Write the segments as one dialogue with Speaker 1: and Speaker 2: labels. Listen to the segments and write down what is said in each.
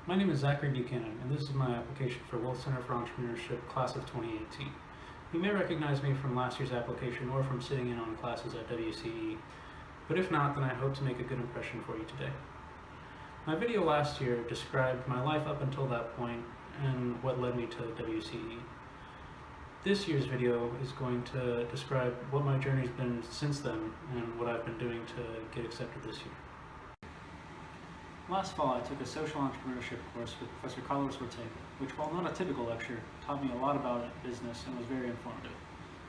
Speaker 1: My name is Zack Buchanan, and this is my application for Wolff Center for Entrepreneurship, Class of 2018. You may recognize me from last year's application or from sitting in on classes at WCE, but if not, then I hope to make a good impression for you today. My video last year described my life up until that point and what led me to WCE. This year's video is going to describe what my journey's been since then and what I've been doing to get accepted this year. Last fall, I took a social entrepreneurship course with Professor Carlos Ortega, which, while not a typical lecture, taught me a lot about business and was very informative.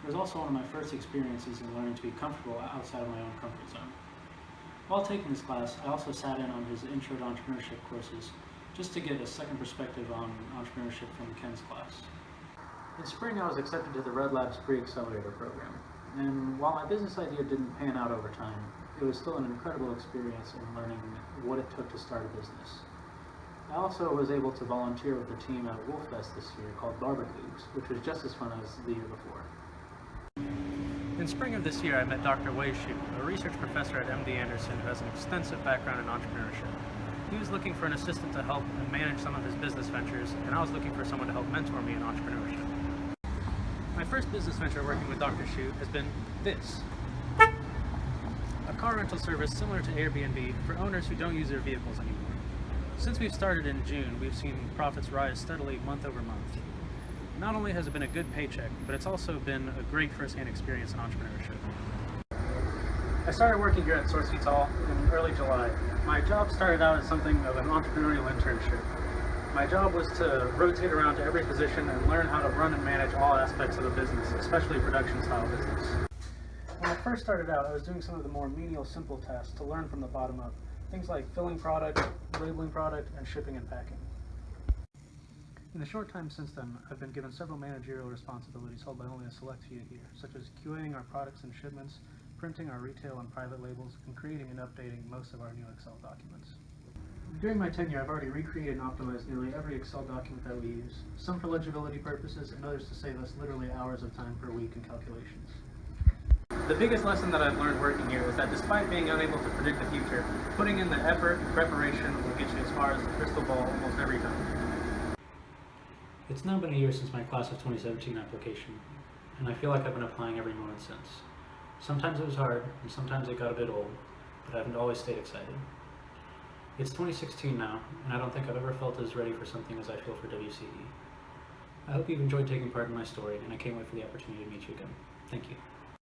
Speaker 1: It was also one of my first experiences in learning to be comfortable outside of my own comfort zone. While taking this class, I also sat in on his Intro to Entrepreneurship courses, just to get a second perspective on entrepreneurship from Ken's class. In spring, I was accepted to the Red Lab's Pre-Accelerator program, and while my business idea didn't pan out over time, it was still an incredible experience in learning what it took to start a business. I also was able to volunteer with the team at Wolff this year called Barbecues, which was just as fun as the year before. In spring of this year, I met Dr. Wolff, a research professor at MD Anderson who has an extensive background in entrepreneurship. He was looking for an assistant to help and manage some of his business ventures, and I was looking for someone to help mentor me in entrepreneurship. My first business venture working with Dr. Shute has been this. A car rental service similar to Airbnb for owners who don't use their vehicles anymore. Since we've started in June, we've seen profits rise steadily month over month. Not only has it been a good paycheck, but it's also been a great first-hand experience in entrepreneurship. I started working here at Source Vital in early July. My job started out as something of an entrepreneurial internship. My job was to rotate around to every position and learn how to run and manage all aspects of the business, especially production-style business. When I first started out, I was doing some of the more menial, simple tasks to learn from the bottom up. Things like filling product, labeling product, and shipping and packing. In the short time since then, I've been given several managerial responsibilities held by only a select few here, such as QAing our products and shipments, printing our retail and private labels, and creating and updating most of our new Excel documents. During my tenure, I've already recreated and optimized nearly every Excel document that we use, some for legibility purposes and others to save us literally hours of time per week in calculations. The biggest lesson that I've learned working here is that despite being unable to predict the future, putting in the effort and preparation will get you as far as the crystal ball almost every time. It's now been a year since my class of 2017 application, and I feel like I've been applying every moment since. Sometimes it was hard, and sometimes it got a bit old, but I haven't always stayed excited. It's 2016 now, and I don't think I've ever felt as ready for something as I feel for WCE. I hope you've enjoyed taking part in my story, and I can't wait for the opportunity to meet you again. Thank you.